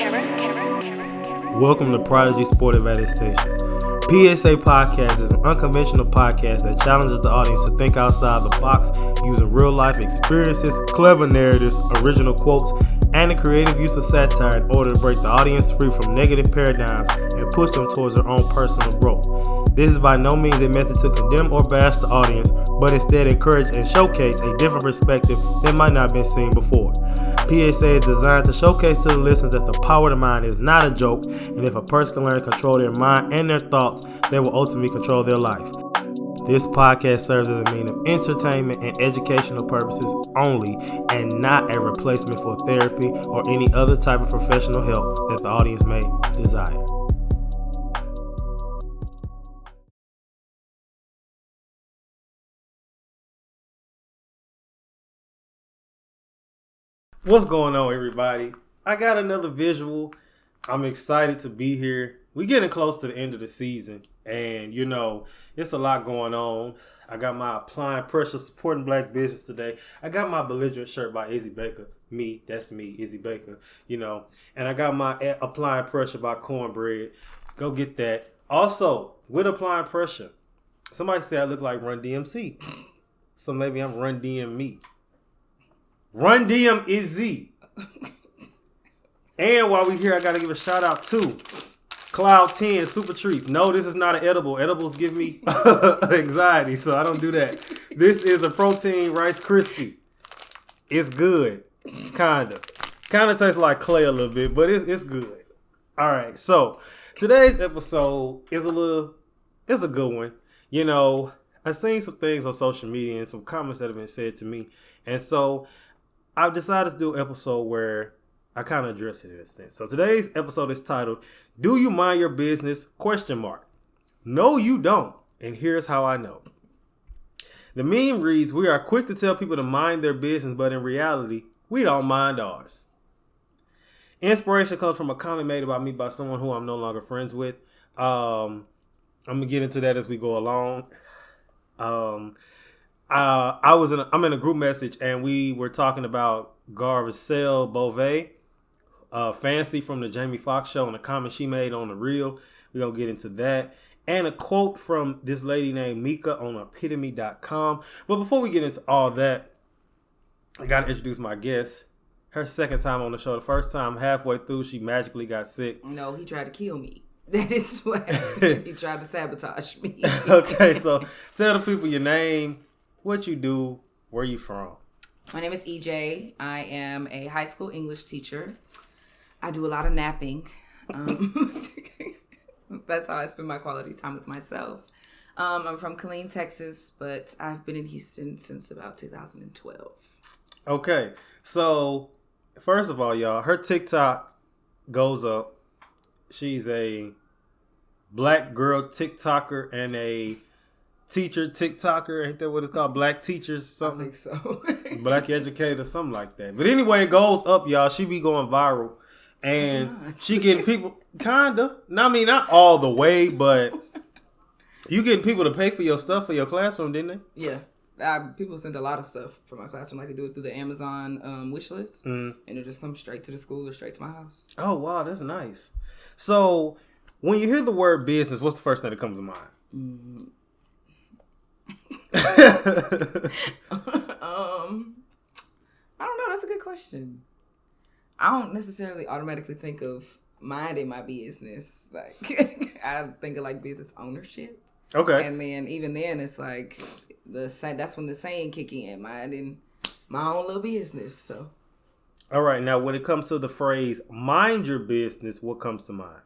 Welcome to Prodigy Sportive Adaptations. P.S.A. podcast is an unconventional podcast that challenges the audience to think outside the box using real-life experiences, clever narratives, original quotes, and the creative use of satire in order to break the audience free from negative paradigms and push them towards their own personal growth. This is by no means a method to condemn or bash the audience, but instead encourage and showcase a different perspective that might not have been seen before. P.S.A. is designed to showcase to the listeners that the power of the mind is not a joke, and if a person can learn to control their mind and their thoughts, they will ultimately control their life. This podcast serves as a means of entertainment and educational purposes only, and not a replacement for therapy or any other type of professional help that the audience may desire. What's going on, everybody? I got another visual. I'm excited to be here. We're getting close to the end of the season, and it's a lot going on. I got my Applying Pressure Supporting Black Business today. I got my Belligerent shirt by Izzy Baker. That's me, Izzy Baker, And I got my Applying Pressure by Cornbread. Go get that. Also, with Applying Pressure, somebody said I look like Run DMC. So maybe I'm Run DM me. Run DM Izzy. And while we're here, I got to give a shout out to Cloud 10 Super Treats. No, this is not an edible. Edibles give me anxiety, so I don't do that. This is a protein Rice Krispie. It's good. It's kind of tastes like clay a little bit, but it's good. All right, so today's episode is a good one. I've seen some things on social media and some comments that have been said to me, and so I've decided to do an episode where I kind of address it in a sense. So today's episode is titled, Do You Mind Your Business? ? No, you don't. And here's how I know. The meme reads, we are quick to tell people to mind their business, but in reality, we don't mind ours. Inspiration comes from a comment made about me by someone who I'm no longer friends with. I'm going to get into that as we go along. I'm in a group message and we were talking about Garcelle Beauvais, Fancy from the Jamie Foxx show, and a comment she made on the reel. We're going to get into that. And a quote from this lady named Mika on epitome.com. But before we get into all that, I got to introduce my guest. Her second time on the show. The first time, halfway through, she magically got sick. No, he tried to kill me. That is what he tried to sabotage me. Okay, so tell the people your name, what you do, where you from. My name is EJ. I am a high school English teacher. I do a lot of napping. That's how I spend my quality time with myself. I'm from Killeen, Texas, but I've been in Houston since about 2012. Okay, so first of all, y'all, her TikTok goes up. She's a black girl TikToker and a teacher TikToker. Ain't that what it's called? Black teachers, something? I think so. Black educator, something like that. But anyway, it goes up, y'all. She be going viral. And she getting people, kinda. I mean, not all the way, but you getting people to pay for your stuff for your classroom, didn't they? Yeah. People send a lot of stuff for my classroom. Like they do it through the Amazon wish list. And it just comes straight to the school or straight to my house. Oh, wow. That's nice. So, when you hear the word business, what's the first thing that comes to mind? I don't know. That's a good question. I don't necessarily automatically think of minding my business. Like I think of like business ownership. Okay. And then even then, it's like that's when the saying kick in, minding my own little business. So. All right. Now, when it comes to the phrase "mind your business," what comes to mind?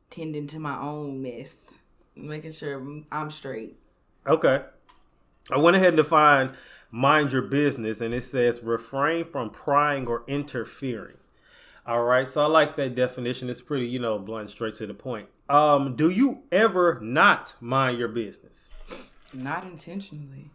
Tending to my own mess, making sure I'm straight. Okay. I went ahead and defined mind your business, and it says refrain from prying or interfering. All right. So I like that definition. It's pretty, blunt, straight to the point. Do you ever not mind your business? Not intentionally.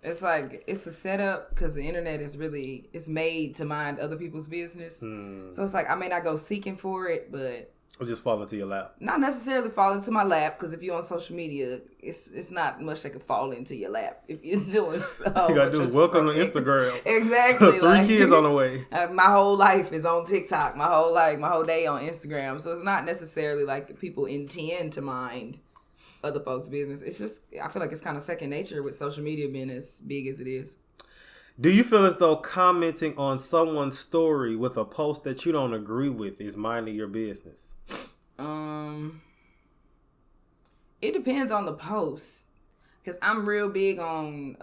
It's like, it's a setup because the internet it's made to mind other people's business. So it's like, I may not go seeking for it, but Or just fall into your lap? Not necessarily fall into my lap, because if you're on social media, it's not much that can fall into your lap if you're doing so. You gotta do is welcome to Instagram. Exactly. 3 kids on the way. My whole life is on TikTok. My whole day on Instagram. So it's not necessarily like people intend to mind other folks' business. It's just, I feel like it's kind of second nature with social media being as big as it is. Do you feel as though commenting on someone's story with a post that you don't agree with is minding your business? It depends on the post, because I'm real big on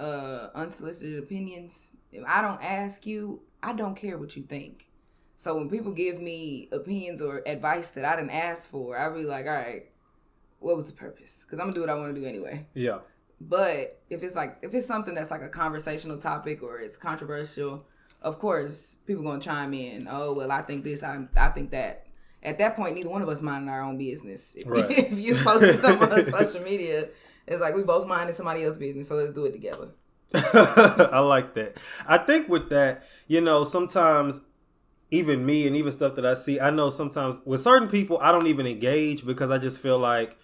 unsolicited opinions. If I don't ask you, I don't care what you think. So when people give me opinions or advice that I didn't ask for, I'll be like, all right, what was the purpose? Because I'm gonna do what I want to do anyway. Yeah. But if it's something that's like a conversational topic or it's controversial, of course people gonna chime in. Oh, well, I think this, I think that. At that point, neither one of us minding our own business. Right. If you posted something on social media, it's like we both minding somebody else's business, so let's do it together. I like that. I think with that, sometimes even me and even stuff that I see, I know sometimes with certain people, I don't even engage because I just feel like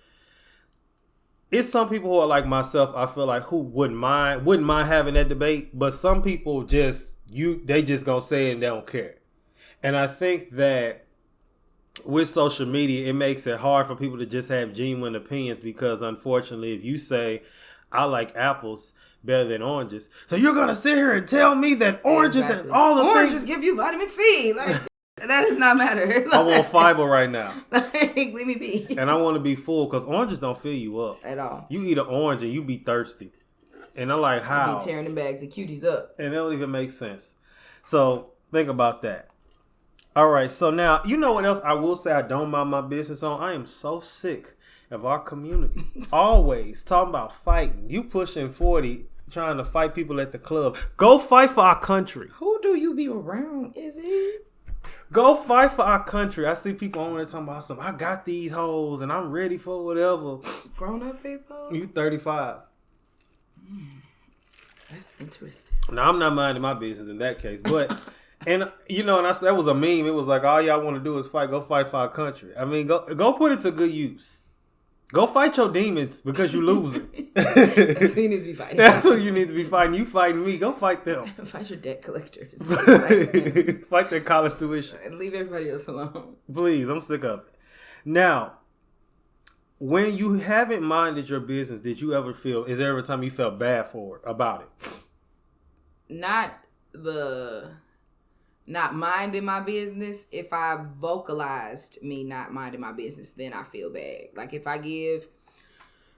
it's some people who are like myself, I feel like, who wouldn't mind having that debate, but some people they just gonna say it and they don't care. And I think that with social media, it makes it hard for people to just have genuine opinions because, unfortunately, if you say, I like apples better than oranges, so you're going to sit here and tell me that oranges and all the oranges things give you vitamin C. Like, that does not matter. Like, I want fiber right now. Like, leave me be. And I want to be full because oranges don't fill you up. At all. You eat an orange and you be thirsty. And I'm like, how? You be tearing the bags of cuties up. And it don't even make sense. So, think about that. All right, so now, you know what else I will say I don't mind my business on? I am so sick of our community. Always talking about fighting. You pushing 40, trying to fight people at the club. Go fight for our country. Who do you be around, is it? Go fight for our country. I see people on there talking about I got these hoes and I'm ready for whatever. Grown up people? You 35. That's interesting. Now, I'm not minding my business in that case, but... And that was a meme. It was like, all y'all want to do is fight. Go fight for our country. I mean, go put it to good use. Go fight your demons because you losing. That's who you need to be fighting. That's who you need to be fighting. You fighting me. Go fight them. Fight your debt collectors. Fight their college tuition. And leave everybody else alone. Please, I'm sick of it. Now, when you haven't minded your business, is there ever a time you felt bad about it? Not minding my business. If I vocalized me not minding my business, then I feel bad. Like if I give,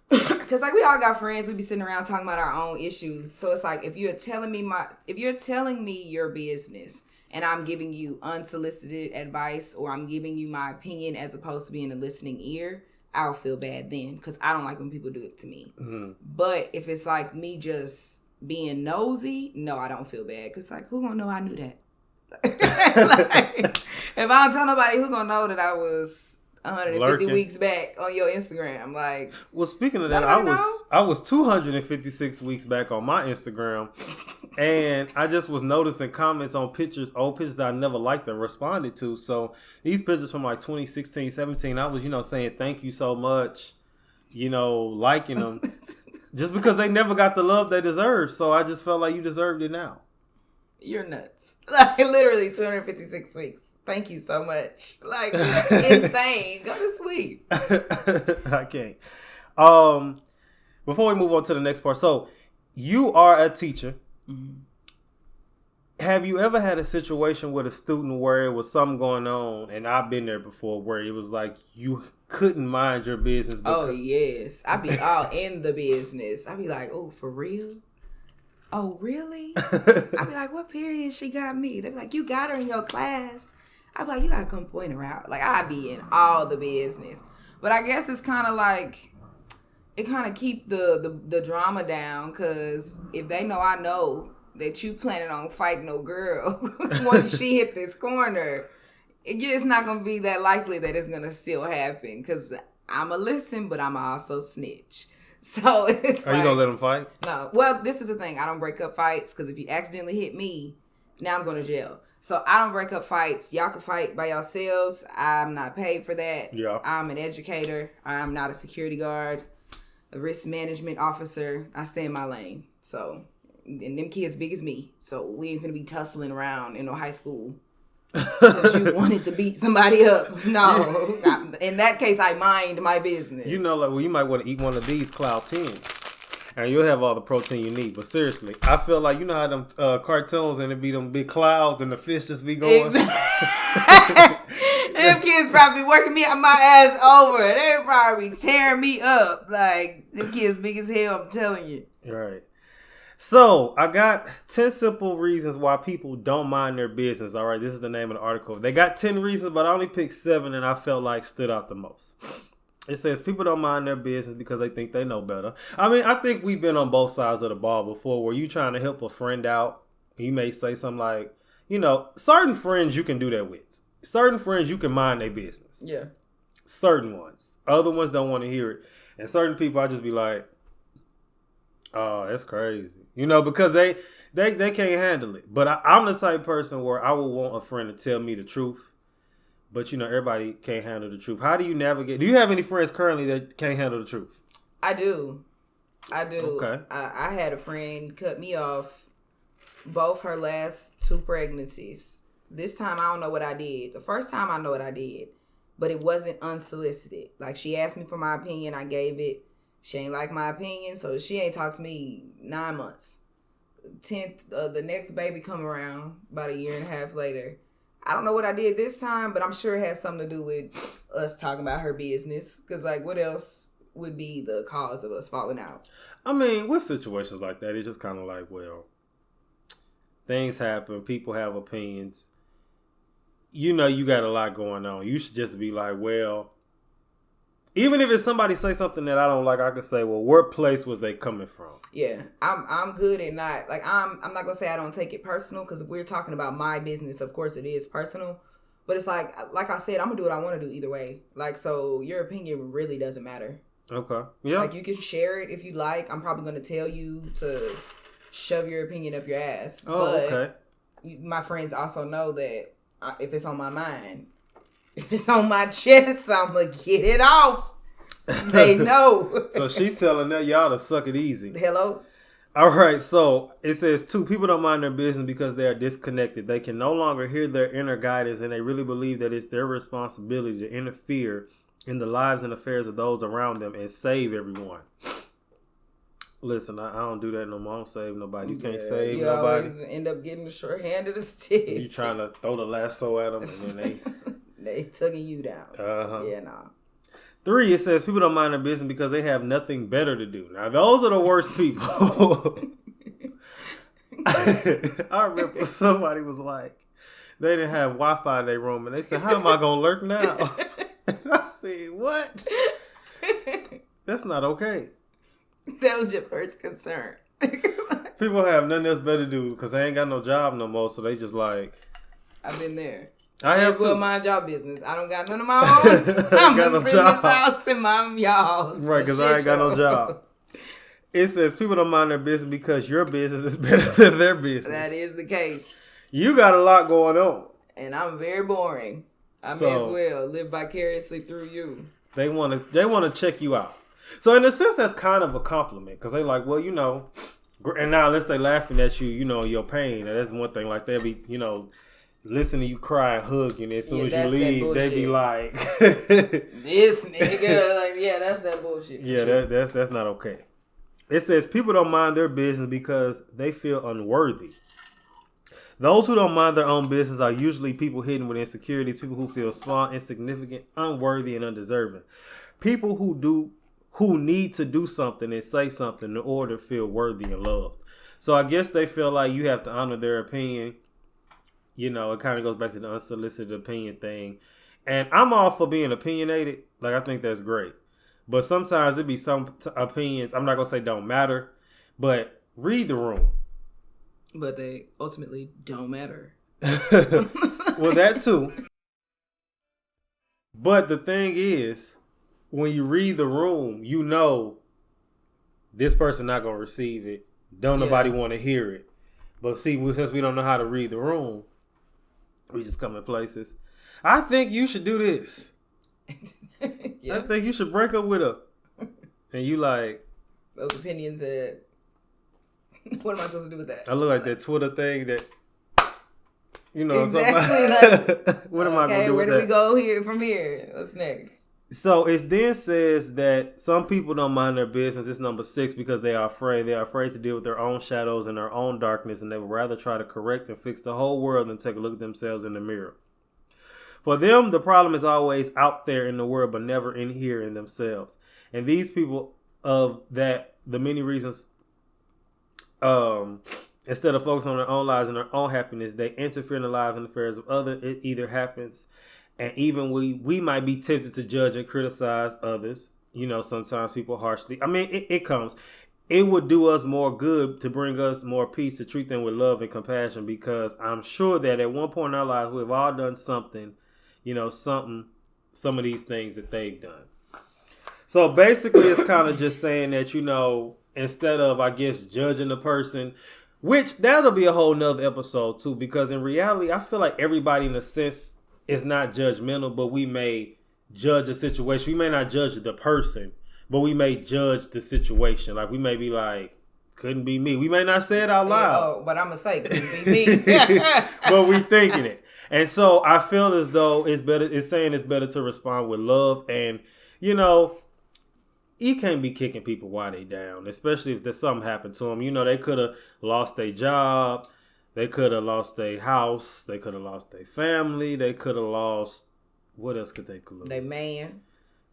because like we all got friends, we be sitting around talking about our own issues. So it's like if you're telling me your business and I'm giving you unsolicited advice or I'm giving you my opinion as opposed to being a listening ear, I'll feel bad then because I don't like when people do it to me. Mm-hmm. But if it's like me just being nosy, no, I don't feel bad because like who gonna know I knew that? Like, if I don't tell nobody, who gonna know that I was 150 weeks back on your Instagram? Like, well, speaking of that, I was 256 weeks back on my Instagram, and I just was noticing comments on old pictures that I never liked or responded to. So these pictures from like 2016, 17, I was saying thank you so much, liking them, just because they never got the love they deserved. So I just felt like you deserved it now. You're nuts. Like, literally 256 weeks. Thank you so much. Like, insane. Go to sleep. I can't. Before we move on to the next part. So, you are a teacher. Mm-hmm. Have you ever had a situation with a student where it was something going on, and I've been there before, where it was like you couldn't mind your business? Oh, yes. I be all in the business. I be like, oh, for real? Oh, really? I be like, what period she got me? They be like, you got her in your class. I be like, you gotta come point her out. Like, I be in all the business. But I guess it's kind of like, it kind of keep the drama down, because if they know I know that you planning on fighting no girl when she hit this corner, it's not going to be that likely that it's going to still happen, because I'm a listen, but I'm also snitch. So it's Are you going to let them fight? No. Well, this is the thing. I don't break up fights, because if you accidentally hit me, Now I'm going to jail. So I don't break up fights. Y'all can fight by yourselves. I'm not paid for that. Yeah. I'm an educator. I'm not a security guard, a risk management officer. I stay in my lane. So, and them kids big as me. So we ain't finna be tussling around in no high school because you wanted to beat somebody up. No. In that case, I mind my business. You know, like, well, you might want to eat one of these Cloud 10s. And you'll have all the protein you need. But seriously, I feel like, you know how them cartoons and it be them big clouds and the fish just be going. Them kids probably working me my ass over. They probably tearing me up. Like, them kids big as hell, I'm telling you. Right. So, I got 10 simple reasons why people don't mind their business. All right, this is the name of the article. They got 10 reasons, but I only picked 7 and I felt like stood out the most. It says people don't mind their business because they think they know better. I mean, I think we've been on both sides of the ball before where you trying to help a friend out. You may say something like, you know, certain friends you can do that with. Certain friends you can mind their business. Yeah. Certain ones. Other ones don't want to hear it. And certain people I just be like, oh, that's crazy. You know, because they can't handle it. But I'm the type of person where I would want a friend to tell me the truth. But, you know, everybody can't handle the truth. How do you navigate? Do you have any friends currently that can't handle the truth? I do. Okay. I had a friend cut me off both her last 2 pregnancies. This time, I don't know what I did. The first time, I know what I did. But it wasn't unsolicited. Like, she asked me for my opinion. I gave it. She ain't like my opinion. So, she ain't talked to me 9 months. The next baby come around about a year and a half later. I don't know what I did this time, but I'm sure it has something to do with us talking about her business. Because, like, what else would be the cause of us falling out? I mean, with situations like that, it's just kind of like, well, things happen. People have opinions. You know you got a lot going on. You should just be like, well, even if it's somebody say something that I don't like, I could say, well, what place was they coming from? Yeah, I'm good at not, like, I'm not going to say I don't take it personal, because if we're talking about my business, of course it is personal. But it's like I said, I'm going to do what I want to do either way. Like, so your opinion really doesn't matter. Okay. Yeah. Like, you can share it if you like. I'm probably going to tell you to shove your opinion up your ass. Oh, but okay. My friends also know that if it's on my mind, if it's on my chest, I'm going to get it off. They know. So she telling that y'all to suck it easy. Hello? All right. So it says, 2, people don't mind their business because they are disconnected. They can no longer hear their inner guidance, and they really believe that it's their responsibility to interfere in the lives and affairs of those around them and save everyone. Listen, I don't do that no more. I don't save nobody. You can't save you nobody. You always end up getting the short hand of the stick. You trying to throw the lasso at them, and then they tugging you down. Uh-huh. Yeah, nah. 3, it says people don't mind their business because they have nothing better to do. Now, those are the worst people. I remember somebody was like, they didn't have Wi-Fi in their room, and they said, how am I going to lurk now? And I said, what? That's not okay. That was your first concern. People have nothing else better to do because they ain't got no job no more, so they just like... I've been there. I have well, to mind y'all business. I don't got none of my own. I'm got no just job. this house and my y'all's. Right, because I ain't got no job. It says people don't mind their business because your business is better than their business. That is the case. You got a lot going on. And I'm very boring. I may as well live vicariously through you. They want to check you out. So in a sense, that's kind of a compliment because they like, well, you know, and now unless they laughing at you, you know, your pain. And that's one thing. Like they'll be, you know, listen to you cry and hug, and as soon as you leave, they be like, this nigga, like, yeah, that's that bullshit. Yeah, sure. that's not okay. It says people don't mind their business because they feel unworthy. Those who don't mind their own business are usually people hidden with insecurities, people who feel small, insignificant, unworthy, and undeserving. People who need to do something and say something in order to feel worthy and loved. So I guess they feel like you have to honor their opinion. You know, it kind of goes back to the unsolicited opinion thing. And I'm all for being opinionated. Like, I think that's great. But sometimes it be some opinions, I'm not going to say don't matter, but read the room. But they ultimately don't matter. Well, that too. But the thing is, when you read the room, you know this person not going to receive it. Don't nobody want to hear it. But see, since we don't know how to read the room, we just come in places. I think you should do this. Yeah. I think you should break up with her. And you like... Those opinions that... What am I supposed to do with that? I look like that Twitter thing that... You know exactly. what I'm talking about? What am I going to do with that? Where do we go here from here? What's next? So it then says that some people don't mind their business. It's number 6 because they are afraid. They are afraid to deal with their own shadows and their own darkness, and they would rather try to correct and fix the whole world than take a look at themselves in the mirror. For them, the problem is always out there in the world, but never in here in themselves. And these people of that, the many reasons, instead of focusing on their own lives and their own happiness, they interfere in the lives and affairs of others. It either happens. And even we might be tempted to judge and criticize others. You know, sometimes people harshly. I mean, it comes. It would do us more good to bring us more peace, to treat them with love and compassion, because I'm sure that at one point in our lives, we've all done something, some of these things that they've done. So basically, it's kind of just saying that, instead of, I guess, judging the person, which that'll be a whole nother episode too, because in reality, I feel like everybody in a sense is not judgmental, but we may judge a situation. We may not judge the person, but we may judge the situation. Like we may be like, couldn't be me. We may not say it out loud. But I'm going to say, couldn't be me. But we thinking it. And so I feel as though it's saying it's better to respond with love. And, you can't be kicking people while they down, especially if there's something happened to them. They could have lost their job. They could have lost their house. They could have lost their family. They could have lost... What else could they lose? They man.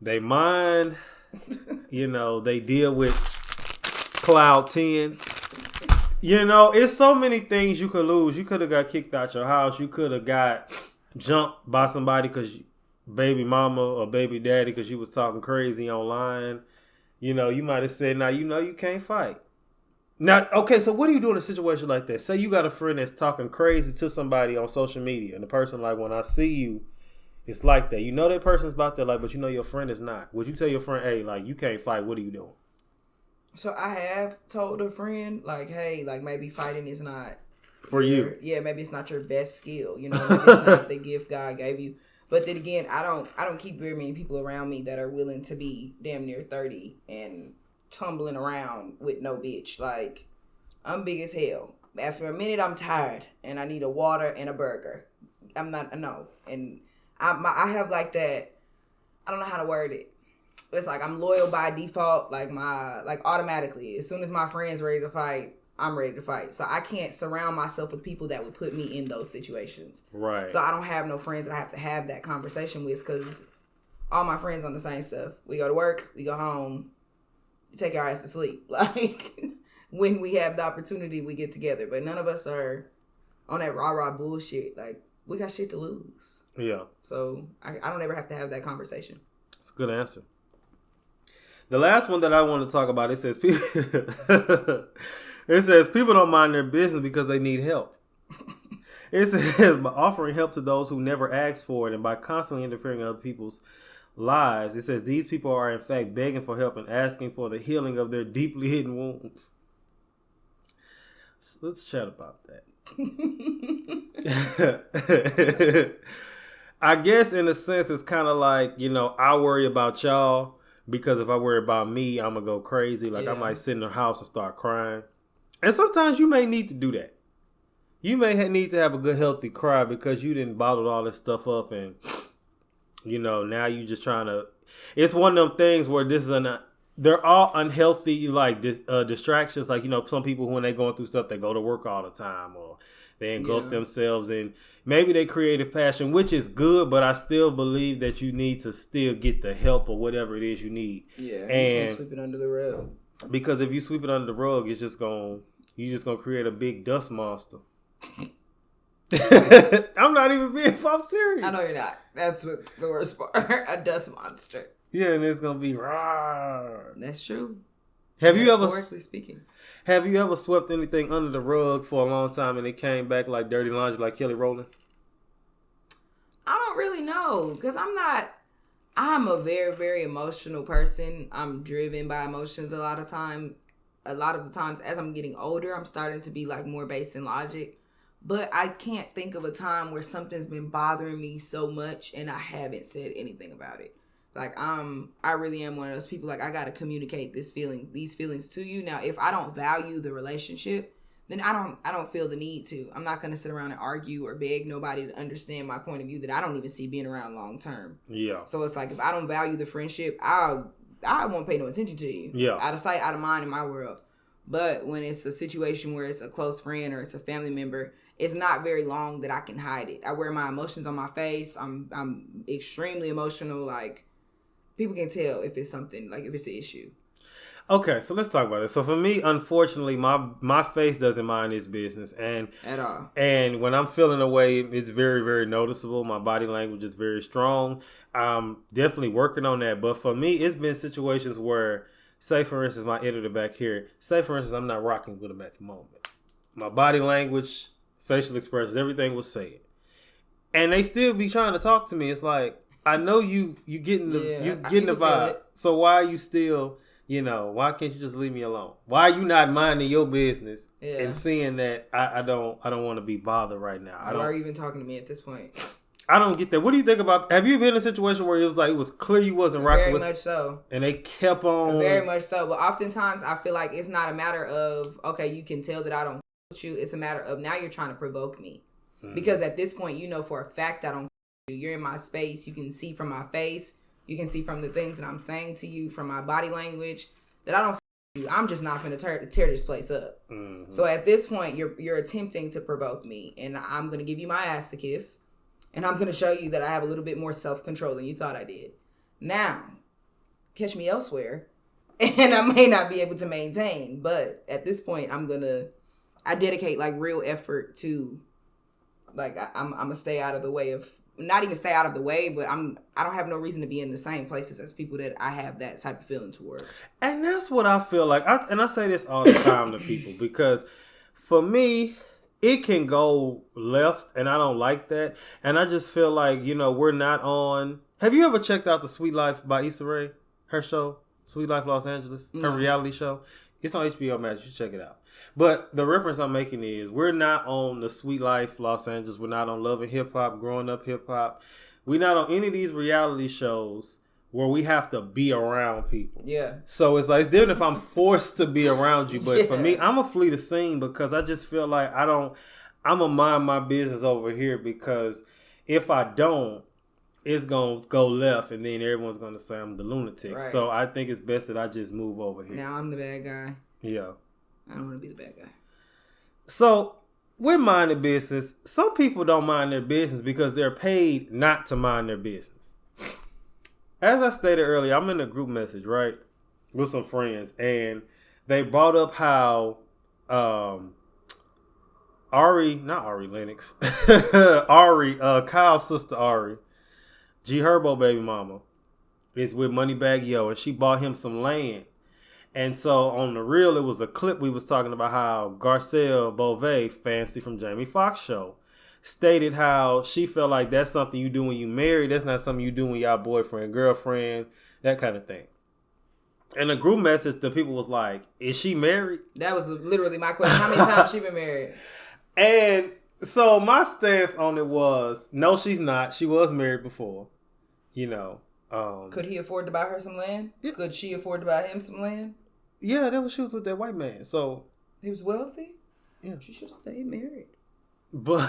They mind. They deal with Cloud 10. It's so many things you could lose. You could have got kicked out your house. You could have got jumped by somebody because baby mama or baby daddy because you was talking crazy online. You might have said, now you can't fight. Now, okay, so what do you do in a situation like that? Say you got a friend that's talking crazy to somebody on social media, and the person like, when I see you, it's like that. That person's about that, like, but your friend is not. Would you tell your friend, hey, like, you can't fight, what are you doing? So I have told a friend, like, hey, like, maybe fighting is not... For you. Yeah, maybe it's not your best skill. Maybe it's not the gift God gave you. But then again, I don't keep very many people around me that are willing to be damn near 30 and tumbling around with no bitch. Like, I'm big as hell. After a minute, I'm tired and I need a water and a burger. I'm not, no. And I have like that, I don't know how to word it. It's like I'm loyal by default, like automatically. As soon as my friend's ready to fight, I'm ready to fight. So I can't surround myself with people that would put me in those situations. Right. So I don't have no friends that I have to have that conversation with because all my friends on the same stuff. We go to work, we go home, we take our ass to sleep. Like, when we have the opportunity, we get together. But none of us are on that rah-rah bullshit. Like, we got shit to lose. Yeah. So I don't ever have to have that conversation. That's a good answer. The last one that I want to talk about, it says people don't mind their business because they need help. It says by offering help to those who never asked for it and by constantly interfering in other people's lives, it says these people are in fact begging for help and asking for the healing of their deeply hidden wounds. So let's chat about that. I guess in a sense it's kind of like, I worry about y'all because if I worry about me, I'm going to go crazy. Like, I might sit in the house and start crying. And sometimes you may need to do that. You may need to have a good, healthy cry because you didn't bottle all this stuff up and, now you just trying to... It's one of them things where they're all unhealthy, like, distractions. Like, some people, when they're going through stuff, they go to work all the time or they engulf themselves in maybe they creative passion, which is good, but I still believe that you need to still get the help or whatever it is you need. Yeah, and you can't sweep it under the rug. Because if you sweep it under the rug, you're just gonna create a big dust monster. I'm not even being serious. I know you're not. That's what's the worst part. A dust monster. Yeah, and it's gonna be rawr. That's true. Metaphorically speaking. Have you ever swept anything under the rug for a long time and it came back like dirty laundry, like Kelly Rowland? I don't really know because I'm a very, very emotional person. I'm driven by emotions a lot of time. a lot of the times as I'm getting older, I'm starting to be like more based in logic. But I can't think of a time where something's been bothering me so much and I haven't said anything about it. Like, I really am one of those people, like, I got to communicate these feelings to you. Now, if I don't value the relationship, then I don't feel the need to. I'm not going to sit around and argue or beg nobody to understand my point of view that I don't even see being around long term. Yeah. So it's like, if I don't value the friendship, I won't pay no attention to you. Yeah. Out of sight, out of mind in my world. But when it's a situation where it's a close friend or it's a family member, it's not very long that I can hide it. I wear my emotions on my face. I'm extremely emotional. Like, people can tell if it's something, like if it's an issue. Okay, so let's talk about it. So for me, unfortunately, my face doesn't mind its business, and at all. And when I'm feeling away, it's very, very noticeable. My body language is very strong. I'm definitely working on that. But for me, it's been situations where, say for instance, my editor back here. Say for instance, I'm not rocking with him at the moment. My body language, facial expressions, everything was said, and they still be trying to talk to me. It's like, I know you getting the vibe. So why are you still? Why can't you just leave me alone? Why are you not minding your business and seeing that I don't want to be bothered right now? Why are you even talking to me at this point? I don't get that. What do you think about? Have you been in a situation where it was clear you wasn't rocking with? Very much so. And they kept on. Very much so. But oftentimes I feel like it's not a matter of, okay, you can tell that I don't with you. It's a matter of now you're trying to provoke me. Because at this point, for a fact I don't with you. You're in my space. You can see from my face. You can see from the things that I'm saying to you, from my body language, that I don't with you. I'm just not going to tear this place up. Mm-hmm. So at this point, you're attempting to provoke me. And I'm going to give you my ass to kiss. And I'm going to show you that I have a little bit more self-control than you thought I did. Now, catch me elsewhere. And I may not be able to maintain. But at this point, I dedicate like real effort to, like, I'm going to stay out of the way of, not even stay out of the way, but I don't have no reason to be in the same places as people that I have that type of feeling towards. And that's what I feel like. I say this all the time to people, because for me, it can go left, and I don't like that. And I just feel like, we're not on. Have you ever checked out the Sweet Life by P.S.A, her show, Sweet Life Los Angeles, her reality show? It's on HBO Max. You check it out. But the reference I'm making is, we're not on the Sweet Life Los Angeles. We're not on Love and Hip Hop, Growing Up Hip Hop. We're not on any of these reality shows where we have to be around people. Yeah. So it's like, it's different if I'm forced to be around you. But for me, I'm going to flee the scene, because I just feel like I'm going to mind my business over here, because if I don't, it's going to go left, and then everyone's going to say I'm the lunatic. Right. So I think it's best that I just move over here. Now I'm the bad guy. Yeah. I don't want to be the bad guy. So we're minding business. Some people don't mind their business because they're paid not to mind their business. As I stated earlier, I'm in a group message, right, with some friends, and they brought up how Kyle's sister Ari, G Herbo baby mama, is with Moneybagg Yo, and she bought him some land. And so on the reel, it was a clip we was talking about how Garcelle Beauvais, Fancy from Jamie Foxx show, stated how she felt like that's something you do when you married. That's not something you do when y'all boyfriend, girlfriend, that kind of thing. And the group message, the people was like, is she married? That was literally my question. How many times she been married? And so my stance on it was, no, she's not. She was married before, Could he afford to buy her some land? Yeah. Could she afford to buy him some land? Yeah, she was with that white man. So he was wealthy? Yeah. She should stay married. But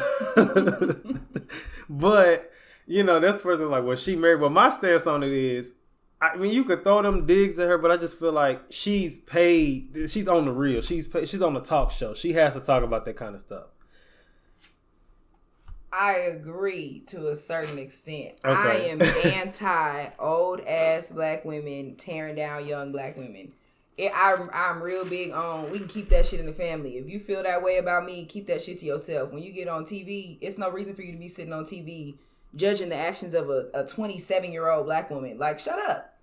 that's further like, was she married? But my stance on it is, I mean, you could throw them digs at her, but I just feel like she's paid. She's on the reel. She's on the talk show. She has to talk about that kind of stuff. I agree to a certain extent. Okay. I am anti old ass black women tearing down young black women. I'm real big on, we can keep that shit in the family. If you feel that way about me, keep that shit to yourself. When you get on TV, it's no reason for you to be sitting on TV judging the actions of a 27-year-old black woman. Like, shut up.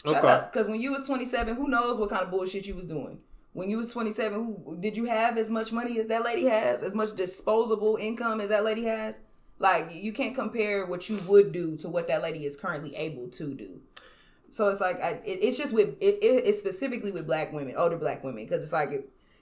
Shut up. Because when you was 27, who knows what kind of bullshit you was doing. When you was 27, did you have as much money as that lady has? As much disposable income as that lady has? Like, you can't compare what you would do to what that lady is currently able to do. So it's like it's just with it's specifically with black women, older black women, because it's like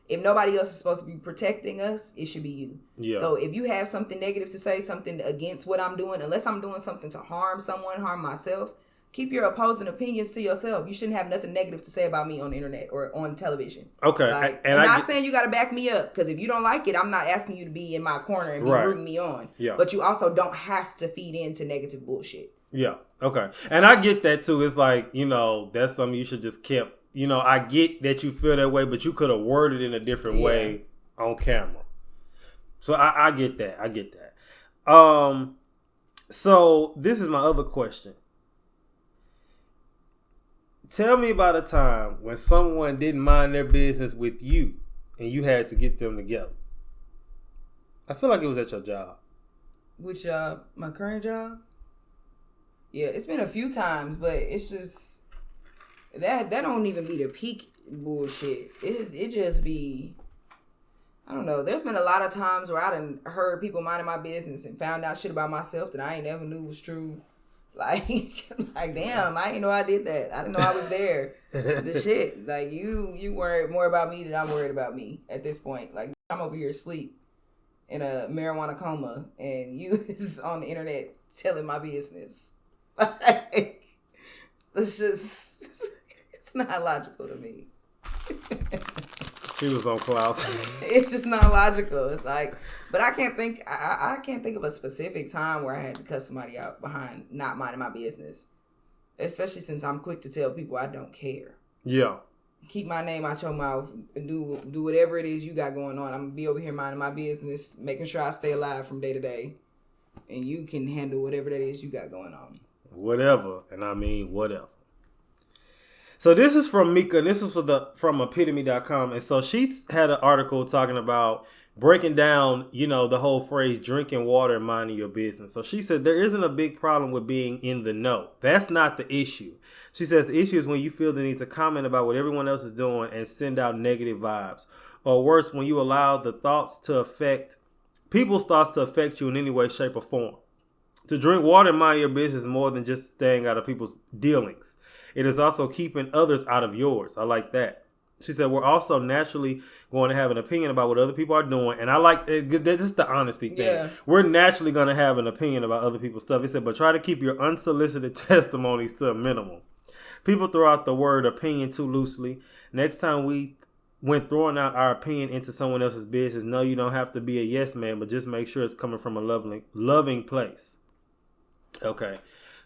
if nobody else is supposed to be protecting us, it should be you. Yeah. So if you have something negative to say, something against what I'm doing, unless I'm doing something to harm someone, harm myself, keep your opposing opinions to yourself. You shouldn't have nothing negative to say about me on the internet or on television. Okay. Like, and I'm not saying you got to back me up, because if you don't like it, I'm not asking you to be in my corner and be rooting me on. Yeah. But you also don't have to feed into negative bullshit. Yeah. Okay. And I get that too. It's like, you know, that's something you should just keep. You know, I get that you feel that way, but you could have worded it in a different way on camera. So I get that. I get that. So this is my other question. Tell me about a time when someone didn't mind their business with you and you had to get them together. I feel like it was at your job. Which job? My current job? Yeah, it's been a few times, but it's just that don't even be the peak bullshit. It just be, I don't know. There's been a lot of times where I done heard people minding my business and found out shit about myself that I ain't never knew was true. Like damn, I didn't know I did that. I didn't know I was there. The shit. Like you worried more about me than I'm worried about me at this point. Like I'm over here asleep in a marijuana coma and you is on the internet telling my business. Like, it's just, it's not logical to me. She was on cloud. It's just not logical. It's like, but I can't think of a specific time where I had to cut somebody out behind not minding my business. Especially since I'm quick to tell people I don't care. Yeah. Keep my name out your mouth. Do whatever it is you got going on. I'm gonna be over here minding my business, making sure I stay alive from day to day. And you can handle whatever that is you got going on. Whatever. And I mean whatever. So this is from Mika, and this was from epitome.com. And so she's had an article talking about breaking down, you know, the whole phrase drinking water and minding your business. So she said there isn't a big problem with being in the know. That's not the issue. She says the issue is when you feel the need to comment about what everyone else is doing and send out negative vibes. Or worse, when you allow the people's thoughts to affect you in any way, shape, or form. To drink water and mind your business is more than just staying out of people's dealings. It is also keeping others out of yours. I like that. She said, we're also naturally going to have an opinion about what other people are doing. And I like, this is the honesty thing. Yeah. We're naturally going to have an opinion about other people's stuff. He said, but try to keep your unsolicited testimonies to a minimum. People throw out the word opinion too loosely. Next time when throwing out our opinion into someone else's business, no, you don't have to be a yes man, but just make sure it's coming from a loving place. Okay.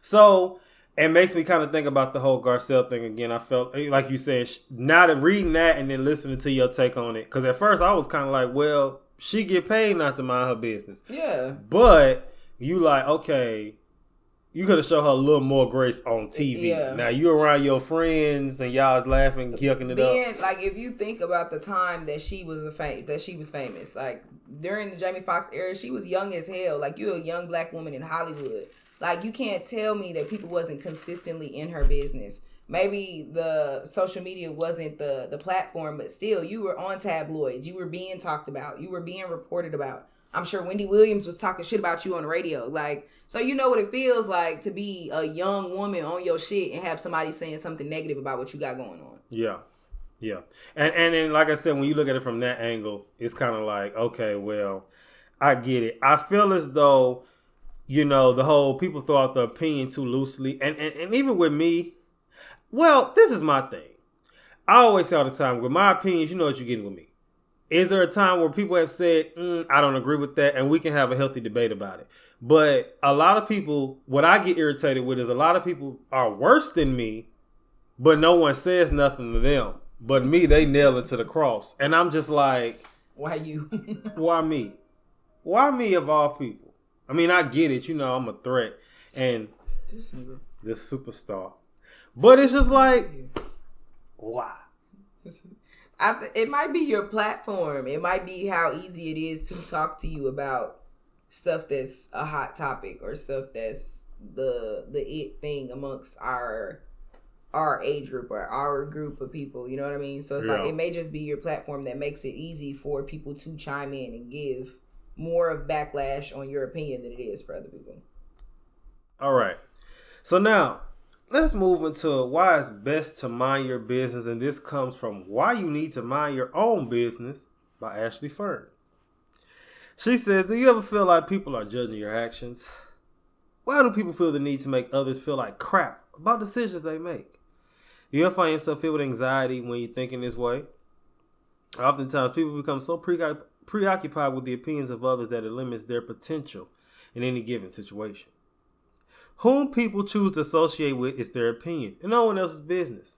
So it makes me kind of think about the whole Garcelle thing again. I felt like you said, now that reading that and then listening to your take on it. Because at first I was kind of like, well, she get paid not to mind her business. Yeah. But you like, okay, you could have shown her a little more grace on TV. Yeah. Now you around your friends and y'all laughing, yucking it up. Like if you think about the time that she was famous, like during the Jamie Foxx era, she was young as hell. Like you're a young black woman in Hollywood. Like, you can't tell me that people wasn't consistently in her business. Maybe the social media wasn't the platform, but still, you were on tabloids. You were being talked about. You were being reported about. I'm sure Wendy Williams was talking shit about you on the radio. Like, so you know what it feels like to be a young woman on your shit and have somebody saying something negative about what you got going on. Yeah. Yeah. And then, like I said, when you look at it from that angle, it's kind of like, okay, well, I get it. I feel as though, you know, the whole people throw out the opinion too loosely. And even with me, well, this is my thing. I always say all the time, with my opinions, you know what you're getting with me. Is there a time where people have said, I don't agree with that, and we can have a healthy debate about it? But a lot of people, what I get irritated with is a lot of people are worse than me, but no one says nothing to them. But me, they nail it to the cross. And I'm just like, why you? Why me? Why me of all people? I mean, I get it. You know, I'm a threat. And this superstar. But it's just like, why? It might be your platform. It might be how easy it is to talk to you about stuff that's a hot topic or stuff that's the it thing amongst our age group or our group of people. You know what I mean? So it's like, it may just be your platform that makes it easy for people to chime in and give more of backlash on your opinion than it is for other people. All right. So now, let's move into why it's best to mind your business. And this comes from Why You Need to Mind Your Own Business by Ashley Fern. She says, do you ever feel like people are judging your actions? Why do people feel the need to make others feel like crap about decisions they make? Do you ever find yourself filled with anxiety when you think in this way? Oftentimes, people become so preoccupied with the opinions of others that it limits their potential in any given situation. Whom people choose to associate with is their opinion and no one else's business.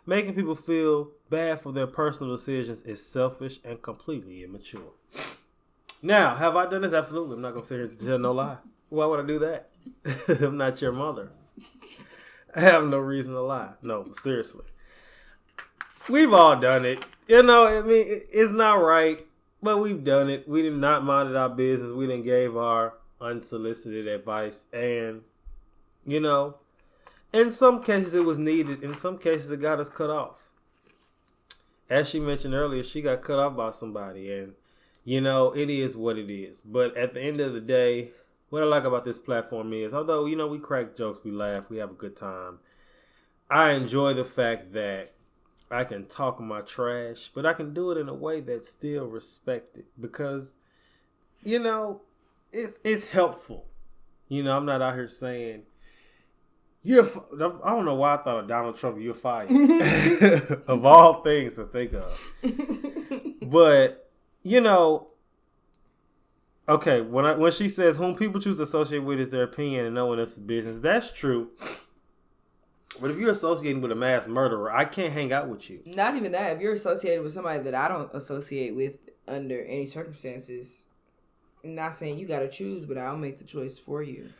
Making people feel bad for their personal decisions is selfish and completely immature. Now, have I done this? Absolutely. I'm not going to sit here and tell no lie. Why would I do that? I'm not your mother. I have no reason to lie. No, seriously. We've all done it. You know, I mean, it's not right, but we've done it. We did not mind our business. We didn't gave our unsolicited advice. And, you know, in some cases it was needed. In some cases it got us cut off. As she mentioned earlier, she got cut off by somebody. And, you know, it is what it is. But at the end of the day, what I like about this platform is, although, you know, we crack jokes, we laugh, we have a good time, I enjoy the fact that I can talk my trash, but I can do it in a way that's still respected because, you know, it's helpful. You know, I'm not out here saying, I don't know why I thought of Donald Trump, you're fired. Of all things to think of. But, you know, okay, when she says whom people choose to associate with is their opinion and no one else's business, that's true. But if you're associating with a mass murderer, I can't hang out with you. Not even that. If you're associated with somebody that I don't associate with under any circumstances, I'm not saying you got to choose, but I'll make the choice for you.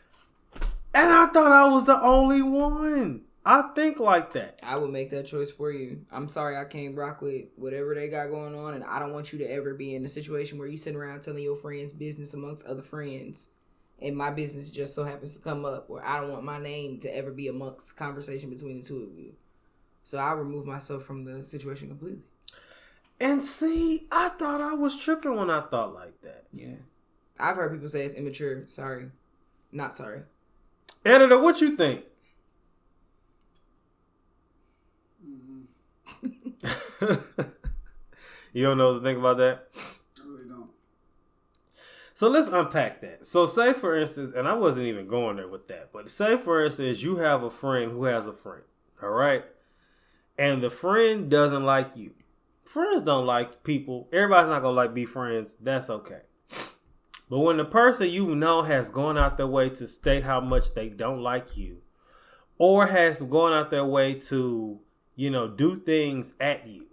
And I thought I was the only one. I think like that. I would make that choice for you. I'm sorry I can't rock with whatever they got going on, and I don't want you to ever be in a situation where you sitting around telling your friends business amongst other friends, and my business just so happens to come up, where I don't want my name to ever be amongst conversation between the two of you. So I remove myself from the situation completely. And see, I thought I was tripping when I thought like that. Yeah. I've heard people say it's immature. Sorry. Not sorry. Editor, what you think? You don't know what to think about that? I really don't. So let's unpack that. So say, for instance, and I wasn't even going there with that, but say, for instance, you have a friend who has a friend, all right? And the friend doesn't like you. Friends don't like people. Everybody's not going to be friends. That's okay. But when the person you know has gone out their way to state how much they don't like you, or has gone out their way to, you know, do things at you,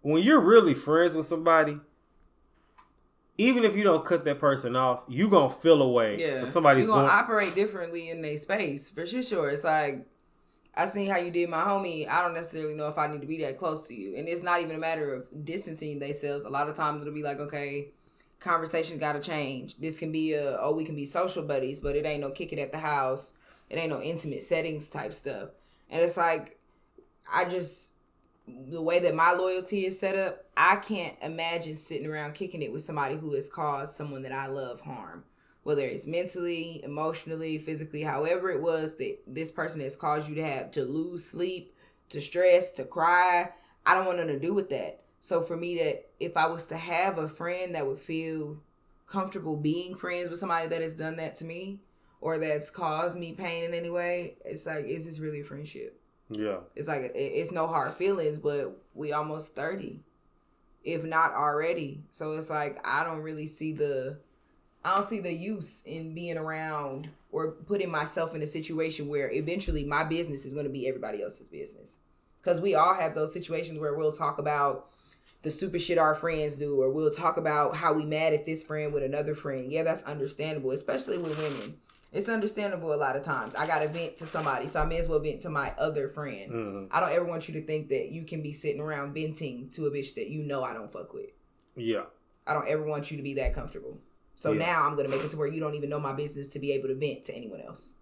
when you're really friends with somebody, even if you don't cut that person off, you gonna feel a way. Yeah, somebody's gonna operate differently in their space for sure. It's like, I seen how you did my homie. I don't necessarily know if I need to be that close to you, and it's not even a matter of distancing themselves. A lot of times it'll be like, okay, conversation got to change. This can be we can be social buddies, but it ain't no kick it at the house. It ain't no intimate settings type stuff. And it's like, the way that my loyalty is set up, I can't imagine sitting around kicking it with somebody who has caused someone that I love harm. Whether it's mentally, emotionally, physically, however it was that this person has caused you to lose sleep, to stress, to cry. I don't want nothing to do with that. So for me, that if I was to have a friend that would feel comfortable being friends with somebody that has done that to me or that's caused me pain in any way, it's like, is this really a friendship? Yeah. It's like, it's no hard feelings, but we almost 30, if not already. So it's like, I don't see the use in being around or putting myself in a situation where eventually my business is going to be everybody else's business. Because we all have those situations where we'll talk about the stupid shit our friends do, or we'll talk about how we mad at this friend with another friend. Yeah, that's understandable, especially with women. It's understandable a lot of times. I got to vent to somebody, so I may as well vent to my other friend. Mm-hmm. I don't ever want you to think that you can be sitting around venting to a bitch that you know I don't fuck with. Yeah. I don't ever want you to be that comfortable. So now I'm going to make it to where you don't even know my business to be able to vent to anyone else.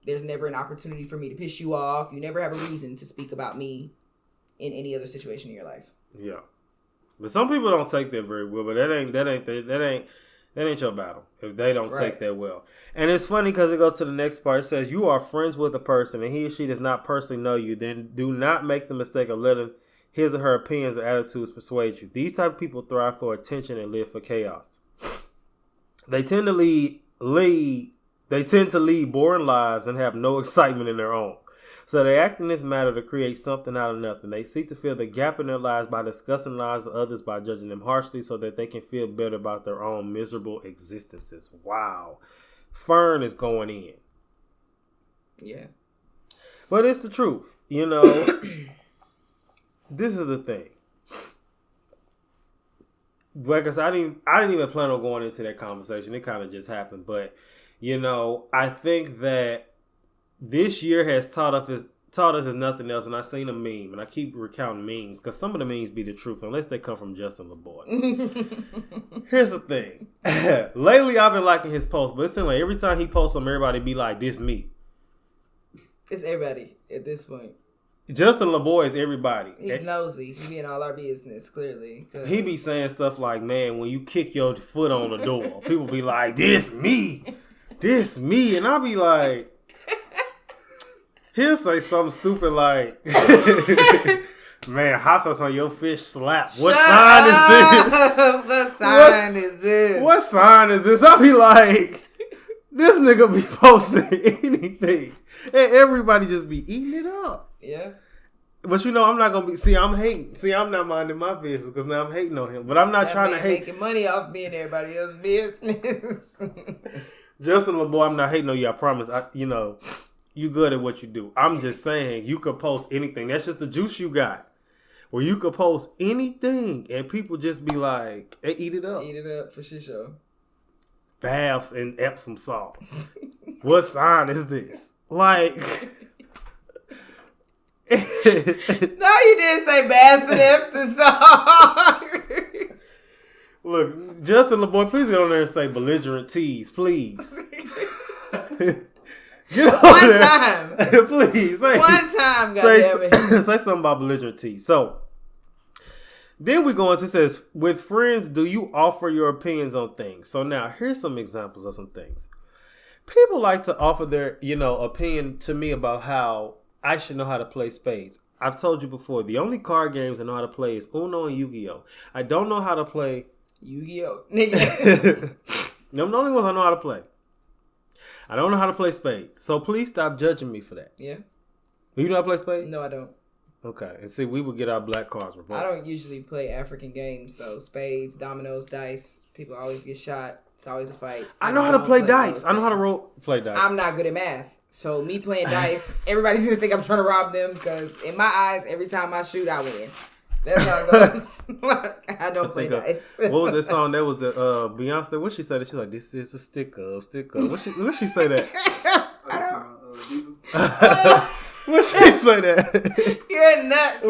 There's never an opportunity for me to piss you off. You never have a reason to speak about me in any other situation in your life. Yeah. But some people don't take that very well, but that ain't That ain't your battle if they don't Right. take that well. And it's funny because it goes to the next part. It says, you are friends with a person and he or she does not personally know you. Then do not make the mistake of letting his or her opinions or attitudes persuade you. These type of people thrive for attention and live for chaos. They tend to lead boring lives and have no excitement in their own. So they act in this matter to create something out of nothing. They seek to fill the gap in their lives by discussing lives of others, by judging them harshly so that they can feel better about their own miserable existences. Wow. Fern is going in. Yeah. But it's the truth. You know, this is the thing. Because I didn't even plan on going into that conversation. It kind of just happened. But, you know, I think that this year has taught us as nothing else. And I seen a meme, and I keep recounting memes because some of the memes be the truth unless they come from Justin LeBoy. Here's the thing. Lately, I've been liking his posts, but it seems like every time he posts them, everybody be like, "This me." It's everybody at this point. Justin LeBoy is everybody. He's nosy. He be in all our business, clearly. He be saying stuff like, "Man, when you kick your foot on the door, people be like, this me. This me." And I'll be like, he'll say something stupid like, "Man, hot sauce on your fish slap. What sign is this? What sign is this? What sign is this?" I'll be like, this nigga be posting anything. And everybody just be eating it up. Yeah. But you know, I'm not going to be, see, I'm hating. See, I'm not minding my business because now I'm hating on him. But I'm not trying to hate. Making money off being everybody else's business. Justin LeBoy, I'm not hating on you. I promise. You good at what you do. I'm just saying you could post anything. That's just the juice you got. Where you could post anything and people just be like, they eat it up. Eat it up for sure. Baths and Epsom salt. What sign is this? Like, no, you didn't say baths and Epsom salt. Look, Justin LeBoy, please get on there and say belligerent teas, please. Get on One there. time. Please. One time, goddammit. Say something about belligerent teas. So, then we go into, it says, with friends, do you offer your opinions on things? So now, here's some examples of some things. People like to offer their, opinion to me about how I should know how to play spades. I've told you before, the only card games I know how to play is Uno and Yu-Gi-Oh! I don't know how to play Yu-Gi-Oh! Nigga. Them the only ones I know how to play. I don't know how to play spades. So please stop judging me for that. Yeah. You know how to play spades? No, I don't. Okay. And see, we would get our black cards revoked. I don't usually play African games, though. Spades, dominoes, dice. People always get shot. It's always a fight. I know how to play dice. I know how to play dice. I'm not good at math. So me playing dice, everybody's going to think I'm trying to rob them because in my eyes, every time I shoot, I win. That's how it goes. I don't play dice. What was that song? That was the Beyonce. What she said? She's like, "This is a stick up. What she say that? What she say that? You're nuts.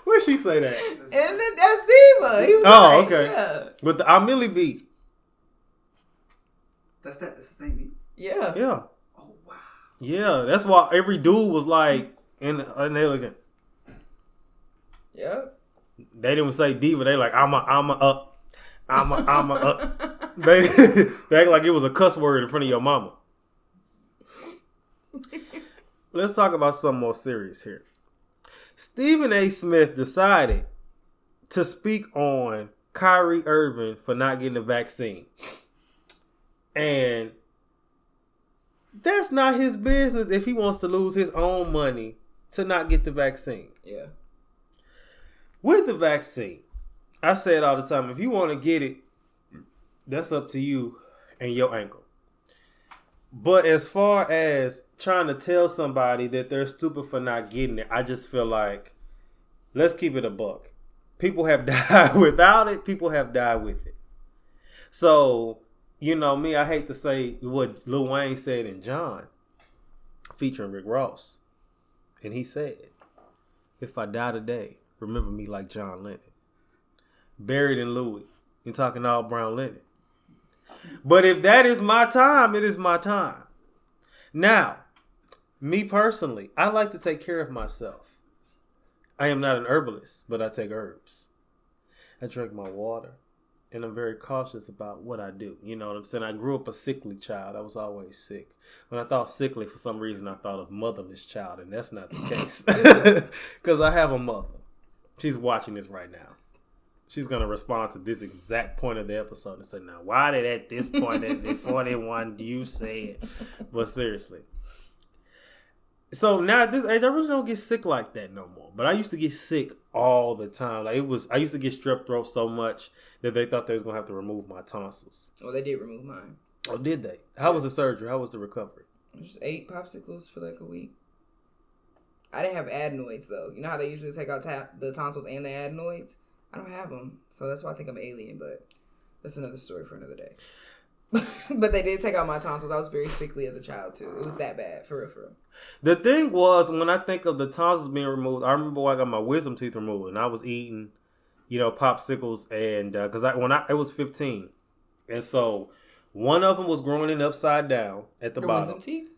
Where'd she say that? And then that's Diva. He was Oh, like, okay. Yeah. With the Amelie beat. That's the same beat? Yeah. Yeah. Oh, wow. Yeah. That's why every dude was like, and they looking. Yeah. They didn't say diva. They like, I'm a up. They act like it was a cuss word in front of your mama. Let's talk about something more serious here. Stephen A. Smith decided to speak on Kyrie Irving for not getting the vaccine. And that's not his business if he wants to lose his own money to not get the vaccine. Yeah. With the vaccine, I say it all the time. If you want to get it, that's up to you and your ankle. But as far as trying to tell somebody that they're stupid for not getting it, I just feel like, let's keep it a buck. People have died without it. People have died with it. So, me, I hate to say what Lil Wayne said in John, featuring Rick Ross. And he said, if I die today, remember me like John Lennon. Buried in Louis. You're talking all brown linen. But if that is my time, it is my time. Now, me personally, I like to take care of myself. I am not an herbalist, but I take herbs. I drink my water. and I'm very cautious about what I do. You know what I'm saying? I grew up a sickly child. I was always sick. When I thought sickly, for some reason, I thought of motherless child, and that's not the case. Because I have a mother. She's watching this right now. She's going to respond to this exact point of the episode and say, now, why did at this point in 41 you say it? But seriously. So now at this age, I really don't get sick like that no more. But I used to get sick all the time. Like I used to get strep throat so much that they thought they was going to have to remove my tonsils. Oh, they did remove mine. Oh, did they? How was the surgery? How was the recovery? I just ate popsicles for like a week. I didn't have adenoids, though. You know how they usually take out the tonsils and the adenoids? I don't have them. So that's why I think I'm an alien, but that's another story for another day. But they did take out my tonsils. I was very sickly as a child, too. It was that bad, for real, for real. The thing was, when I think of the tonsils being removed, I remember when I got my wisdom teeth removed, and I was eating, popsicles, and because I was 15, and so one of them was growing in upside down at the bottom. Wisdom teeth?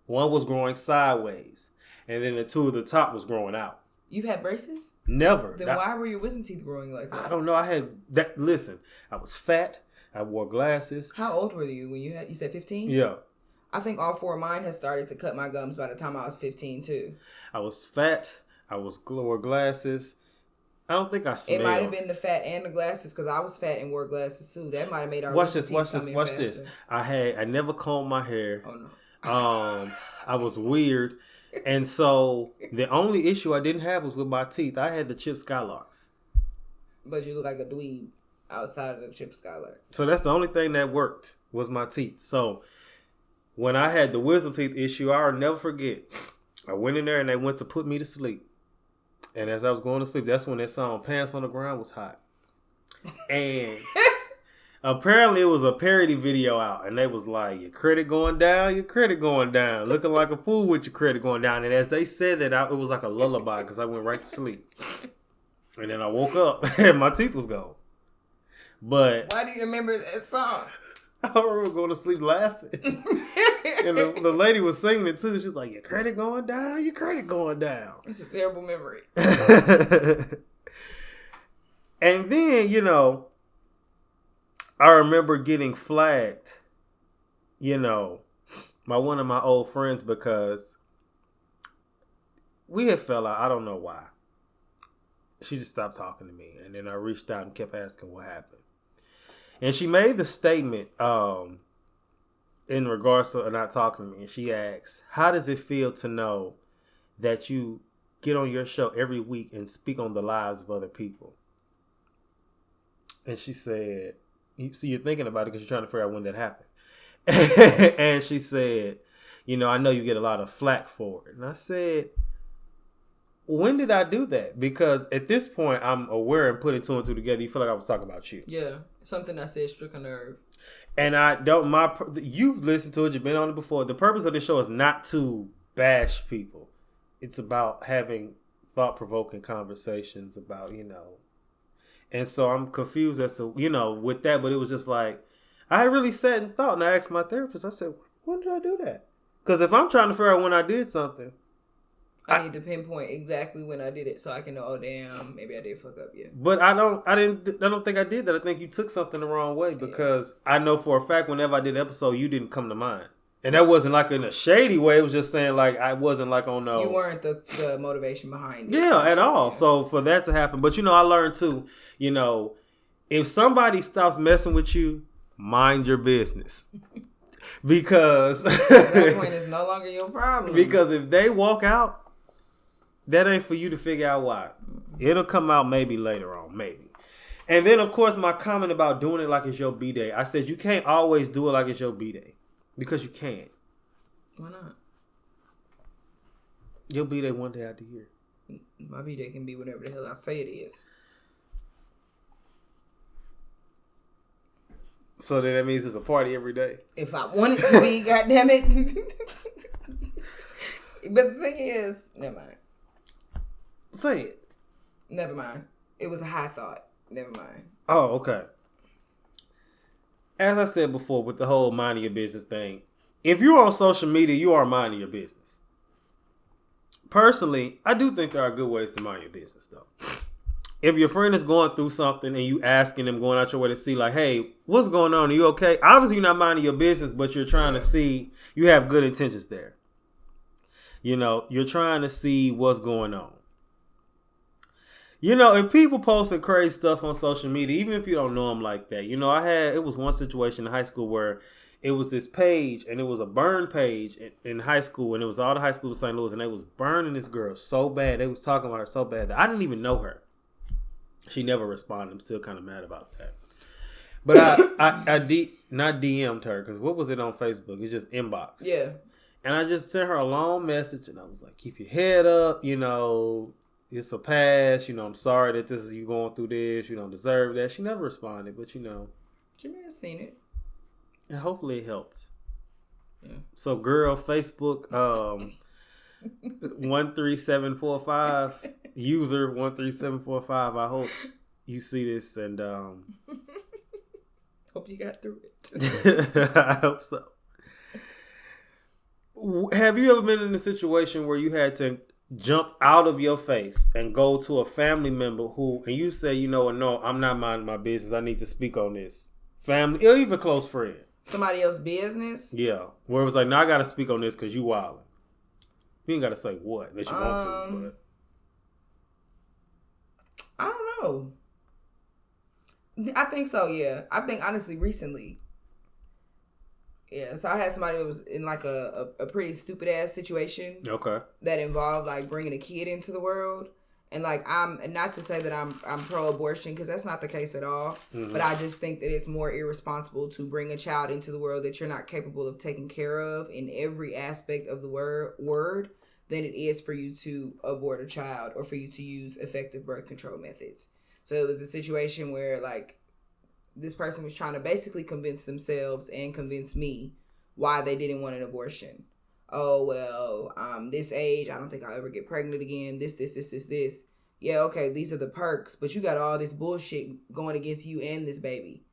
One was growing sideways, and then the two at the top was growing out. You've had braces? Never. Then why were your wisdom teeth growing like that? I don't know. I had that. Listen, I was fat. I wore glasses. How old were you when you said 15? Yeah. I think all four of mine had started to cut my gums by the time I was 15 too. I was fat. I wore glasses. I don't think I smelled. It might have been the fat and the glasses because I was fat and wore glasses too. That might have made our Watch this. I never combed my hair. Oh no. I was weird. And so the only issue I didn't have was with my teeth. I had the chip skylarks. But you look like a dweeb outside of the chip skylarks. So that's the only thing that worked was my teeth. So when I had the wisdom teeth issue, I'll never forget. I went in there and they went to put me to sleep. And as I was going to sleep, that's when that song Pants on the Ground was hot. And apparently it was a parody video out. And they was like, your credit going down, your credit going down. Looking like a fool with your credit going down. And as they said that, it was like a lullaby because I went right to sleep. And then I woke up and my teeth was gone. But why do you remember that song? I remember going to sleep laughing. And the lady was singing it too. She was like, your credit going down, your credit going down. It's a terrible memory. And then, I remember getting flagged, by one of my old friends because we had fell out. I don't know why. She just stopped talking to me. And then I reached out and kept asking what happened. And she made the statement in regards to her not talking to me. And she asks, how does it feel to know that you get on your show every week and speak on the lives of other people? And she said, you're thinking about it because you're trying to figure out when that happened. And she said, I know you get a lot of flack for it. And I said, when did I do that? Because at this point, I'm aware and putting two and two together. You feel like I was talking about you. Yeah, something I said struck a nerve. And you've listened to it. You've been on it before. The purpose of this show is not to bash people. It's about having thought-provoking conversations about, And so I'm confused as to, with that. But it was just like, I really sat and thought. And I asked my therapist, I said, when did I do that? Because if I'm trying to figure out when I did something, I need to pinpoint exactly when I did it so I can know, oh damn, maybe I did fuck up, yeah. But I don't think I did that. I think you took something the wrong way because I know for a fact whenever I did an episode, you didn't come to mind. And that wasn't like in a shady way. It was just saying like I wasn't like on no. You weren't the motivation behind it. Yeah, at all. Yeah. So for that to happen, but I learned too, if somebody stops messing with you, mind your business. Because that point is no longer your problem. Because if they walk out, that ain't for you to figure out why. It'll come out maybe later on, maybe. And then, of course, my comment about doing it like it's your B-Day. I said you can't always do it like it's your B-Day. Because you can't. Why not? Your B-Day one day out the year. My B-Day can be whatever the hell I say it is. So then that means it's a party every day? If I want it to be, goddammit. But the thing is, never mind. Say it. Never mind. It was a high thought. Never mind. Oh, okay. As I said before with the whole minding your business thing, if you're on social media, you are minding your business. Personally, I do think there are good ways to mind your business, though. if your friend is going through something and you asking them, going out your way to see, like, hey, what's going on? Are you okay? Obviously, you're not minding your business, but you're trying to see. You have good intentions there. You know, you're trying to see what's going on. You know, if people posting crazy stuff on social media, even if you don't know them like that, you know, it was one situation in high school where it was this page, and it was a burn page in high school, and it was all the high school of St. Louis, and they was burning this girl so bad. They was talking about her so bad that I didn't even know her. She never responded. I'm still kind of mad about that. But not DM'd her, because what was it on Facebook? It just inbox. Yeah. And I just sent her a long message, and I was like, keep your head up, you know, it's a pass, you know, I'm sorry that this is you going through this, you don't deserve that. She never responded, but you know. She may have seen it. And hopefully it helped. Yeah. So girl, Facebook 13745, user 13745, I hope you see this and hope you got through it. I hope so. Have you ever been in a situation where you had to jump out of your face and go to a family member and you say, you know what, no, I'm not minding my business. I need to speak on this. Family, or even close friend. Somebody else's business? Yeah. Where it was like, no, I got to speak on this because you wilding. You ain't got to say what that you want to, but. I don't know. I think so, yeah. I think, honestly, recently. Yeah, so I had somebody that was in, like, a pretty stupid-ass situation. Okay. That involved, like, bringing a kid into the world. And, like, not to say that I'm pro-abortion, because that's not the case at all. Mm-hmm. But I just think that it's more irresponsible to bring a child into the world that you're not capable of taking care of in every aspect of the word than it is for you to abort a child or for you to use effective birth control methods. So it was a situation where, like, this person was trying to basically convince themselves and convince me why they didn't want an abortion. Oh, well, this age, I don't think I'll ever get pregnant again. This. Yeah, okay, these are the perks, but you got all this bullshit going against you and this baby.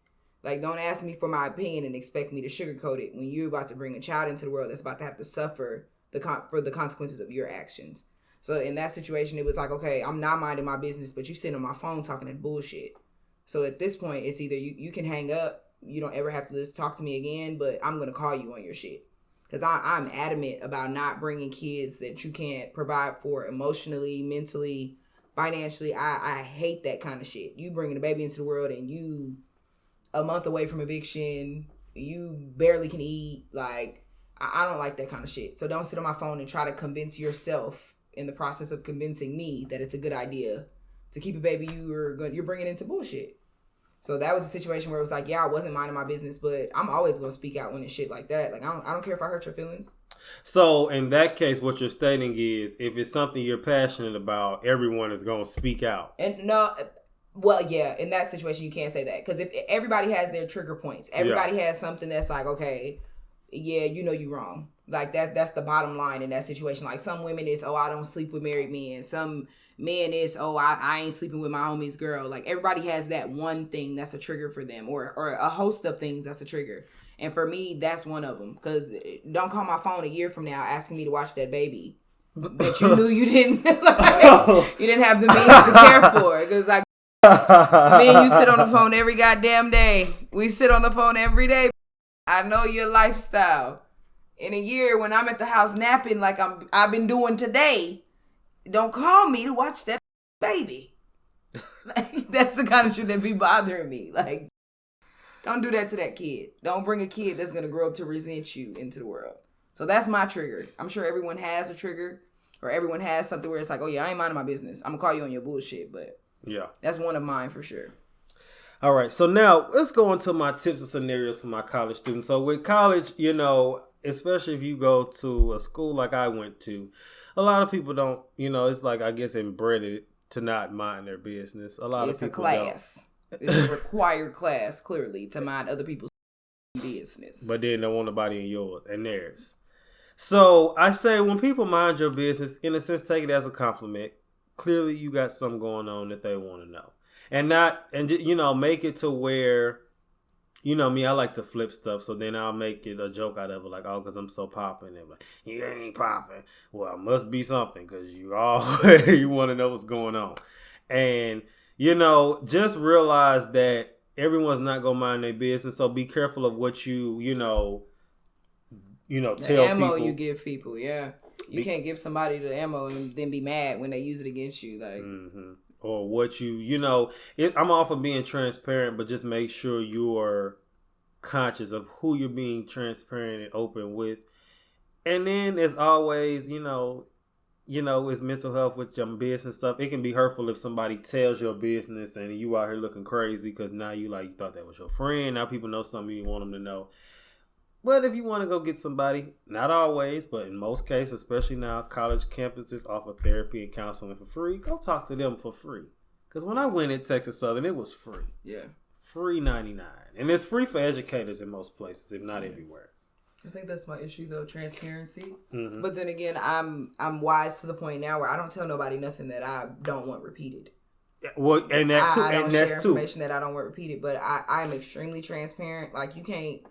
Like, don't ask me for my opinion and expect me to sugarcoat it when you're about to bring a child into the world that's about to have to suffer for the consequences of your actions. So in that situation, it was like, okay, I'm not minding my business, but you sitting on my phone talking that bullshit. So at this point, it's either you can hang up, you don't ever have to talk to me again, but I'm going to call you on your shit. Because I'm adamant about not bringing kids that you can't provide for emotionally, mentally, financially. I hate that kind of shit. You bringing a baby into the world and you a month away from eviction, you barely can eat. Like, I don't like that kind of shit. So don't sit on my phone and try to convince yourself in the process of convincing me that it's a good idea to keep a baby you're bringing into bullshit. So that was a situation where it was like, yeah, I wasn't minding my business, but I'm always going to speak out when it's shit like that. Like, I don't care if I hurt your feelings. So in that case, what you're stating is if it's something you're passionate about, everyone is going to speak out. And no, well, yeah, in that situation, you can't say that. Because if everybody has their trigger points, everybody has something that's like, okay, yeah, you know you're wrong. Like, that's the bottom line in that situation. Like, some women is, oh, I don't sleep with married men. Some men is, oh, I ain't sleeping with my homie's girl. Like, everybody has that one thing that's a trigger for them, or a host of things that's a trigger. And for me, that's one of them. Because don't call my phone a year from now asking me to watch that baby that you knew you didn't you didn't have the means to care for. Because, like, me and you sit on the phone every goddamn day. We sit on the phone every day. I know your lifestyle. In a year, when I'm at the house napping like I've been doing today, don't call me to watch that baby. Like, that's the kind of shit that be bothering me. Like, don't do that to that kid. Don't bring a kid that's going to grow up to resent you into the world. So that's my trigger. I'm sure everyone has a trigger, or everyone has something where it's like, oh yeah, I ain't minding my business. I'm going to call you on your bullshit. But yeah, that's one of mine for sure. All right. So now let's go into my tips and scenarios for my college students. So with college, you know, especially if you go to a school like I went to, a lot of people don't, you know, it's like, I guess, inbred to not mind their business. A lot of people It's a class. It's a required class, clearly, to mind other people's business. But then don't want nobody in yours and theirs. So I say, when people mind your business, in a sense, take it as a compliment. Clearly, you got something going on that they want to know. And you know, make it to where, you know me, I like to flip stuff. So then I'll make it a joke out of it. Like, oh, because I'm so popping. And like, you ain't popping. Well, it must be something, because you want to know what's going on. And, just realize that everyone's not gonna mind their business. So be careful of what you tell the ammo people. You give people, yeah. You can't give somebody the ammo and then be mad when they use it against you, like. Mm-hmm. Or what I'm all for being transparent, but just make sure you are conscious of who you're being transparent and open with. And then, as always, it's mental health with your business stuff. It can be hurtful if somebody tells your business and you out here looking crazy because now you thought that was your friend. Now people know something you want them to know. But if you want to go get somebody, not always, but in most cases, especially now, college campuses offer therapy and counseling for free. Go talk to them for free. Because when I went at Texas Southern, it was free. Yeah. Free 99. And it's free for educators in most places, if not everywhere. I think that's my issue, though, transparency. Mm-hmm. But then again, I'm wise to the point now where I don't tell nobody nothing that I don't want repeated. Well, and that too. I don't and share that's too. information that I don't want repeated. But I'm extremely transparent. Like, you can't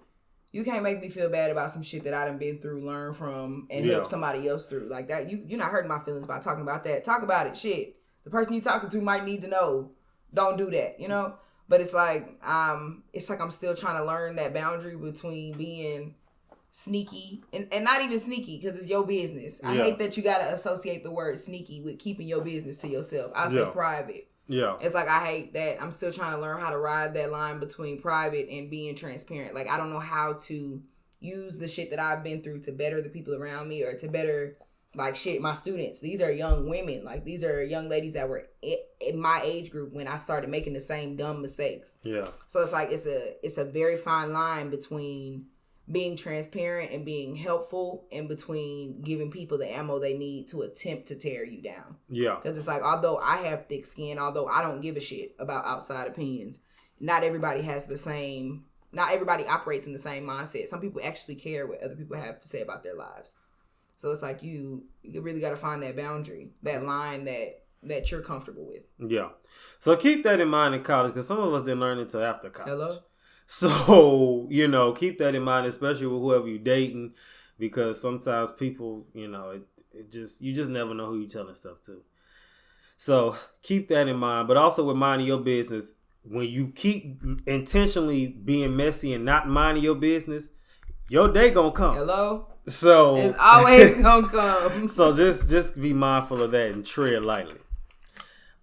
make me feel bad about some shit that I done been through, learn from, and help somebody else through. Like that, you're not hurting my feelings by talking about that. Talk about it. Shit. The person you're talking to might need to know. Don't do that, But it's like I'm still trying to learn that boundary between being sneaky and not even sneaky because it's your business. I hate that you got to associate the word sneaky with keeping your business to yourself. I say private. Yeah. It's like I hate that. I'm still trying to learn how to ride that line between private and being transparent. Like, I don't know how to use the shit that I've been through to better the people around me or to better, like, my students. These are young women. Like, these are young ladies that were in my age group when I started making the same dumb mistakes. Yeah. So it's like it's a very fine line between being transparent and being helpful and between giving people the ammo they need to attempt to tear you down. Yeah. Because it's like, although I have thick skin, although I don't give a shit about outside opinions, not everybody operates in the same mindset. Some people actually care what other people have to say about their lives. So it's like you really got to find that boundary, that line that you're comfortable with. Yeah. So keep that in mind in college because some of us didn't learn it until after college. Hello? So, keep that in mind, especially with whoever you're dating, because sometimes people, you just never know who you're telling stuff to. So keep that in mind. But also with minding your business, when you keep intentionally being messy and not minding your business, your day gonna come. Hello? So it's always gonna come. So just be mindful of that and tread lightly.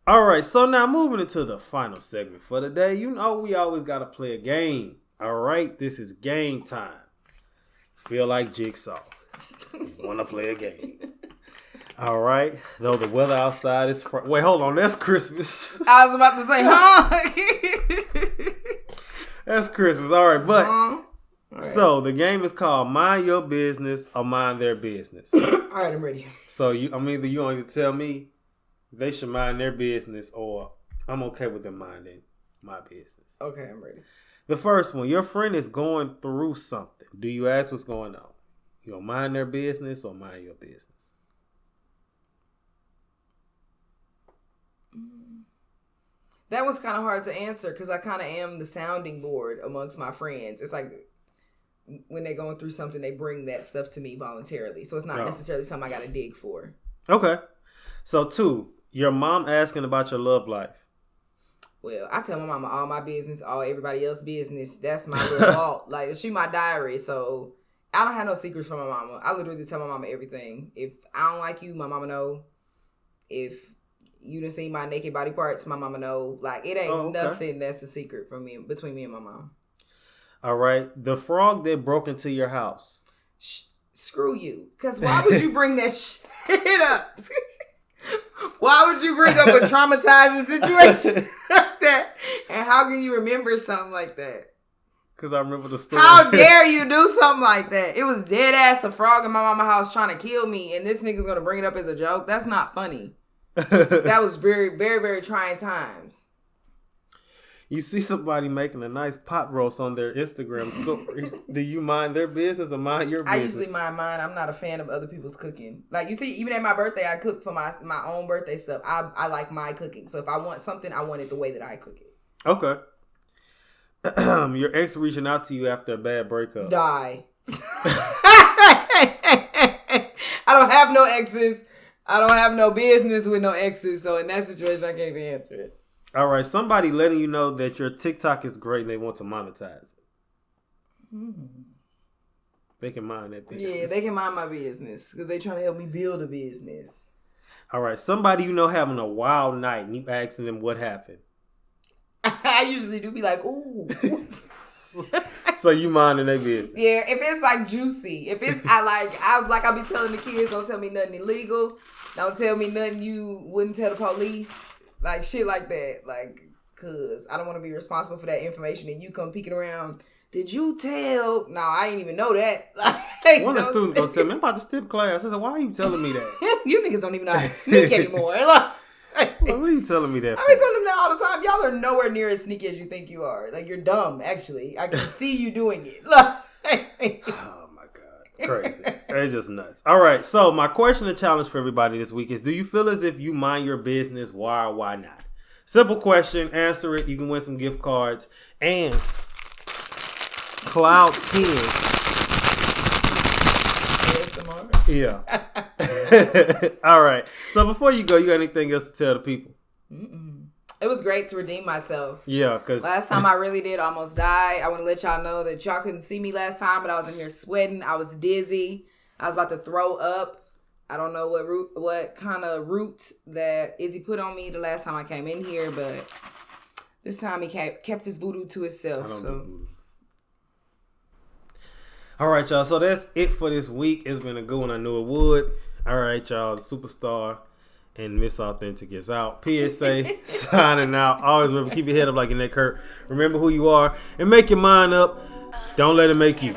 All right, so now moving into the final segment for the day. We always got to play a game. All right, this is game time. Feel like Jigsaw. Want to play a game. All right, though the weather outside is... Wait, hold on, that's Christmas. I was about to say, huh? That's Christmas, all right, but... All right. So, the game is called Mind Your Business or Mind Their Business. All right, I'm ready. So, either you want to tell me they should mind their business or I'm okay with them minding my business. Okay, I'm ready. The first one, your friend is going through something. Do you ask what's going on? You gonna mind their business or mind your business? That was kind of hard to answer because I kind of am the sounding board amongst my friends. It's like when they're going through something, they bring that stuff to me voluntarily. So it's not necessarily something I got to dig for. Okay. So 2, your mom asking about your love life. Well, I tell my mama all my business, all everybody else's business. That's my little vault. Like, she my diary. So I don't have no secrets from my mama. I literally tell my mama everything. If I don't like you, my mama know. If you done seen my naked body parts, my mama know. Like, it ain't nothing that's a secret from me, between me and my mom. All right. The frog that broke into your house. Screw you. Because why would you bring that shit up? Why would you bring up a traumatizing situation like that? And how can you remember something like that? Because I remember the story. How dare you do something like that? It was dead ass a frog in my mama's house trying to kill me, and this nigga's going to bring it up as a joke? That's not funny. That was very, very, very trying times. You see somebody making a nice pot roast on their Instagram story. Do you mind their business or mind your business? I usually mind mine. I'm not a fan of other people's cooking. Like, you see, even at my birthday, I cook for my own birthday stuff. I like my cooking. So if I want something, I want it the way that I cook it. Okay. Your ex reaching out to you after a bad breakup. Die. I don't have no exes. I don't have no business with no exes. So in that situation, I can't even answer it. All right. Somebody letting you know that your TikTok is great and they want to monetize it. They can mind that business. Yeah, they can mind my business because they trying to help me build a business. All right. Somebody having a wild night and you asking them what happened. I usually do be like, ooh. So you minding their business. Yeah, if it's like juicy. If it's, I be telling the kids, don't tell me nothing illegal. Don't tell me nothing you wouldn't tell the police. Like shit like that. Like, cause I don't want to be responsible for that information and you come peeking around. Did you tell? No, I ain't even know that. Like, one of the students gonna tell me, I'm about to skip class. I said, why are you telling me that? You niggas don't even know how to sneak anymore. What are you telling me that for? I be telling them that all the time. Y'all are nowhere near as sneaky as you think you are. Like, you're dumb, actually. I can see you doing it. Oh, my God. Crazy. It's just nuts. All right. So, my question and challenge for everybody this week is, do you feel as if you mind your business? Why or why not? Simple question. Answer it. You can win some gift cards. And Cloud 10. Yeah. All right. So before you go, you got anything else to tell the people? It was great to redeem myself. Yeah, because last time I really did almost die. I want to let y'all know that y'all couldn't see me last time, but I was in here sweating. I was dizzy. I was about to throw up. I don't know what kind of root that Izzy put on me the last time I came in here, but this time he kept his voodoo to himself. All right, y'all. So that's it for this week. It's been a good one. I knew it would. All right, y'all. The Superstar and Miss Authentic is out. P.S.A. signing out. Always remember, keep your head up like your neck hurt. Remember who you are and make your mind up. Don't let it make you.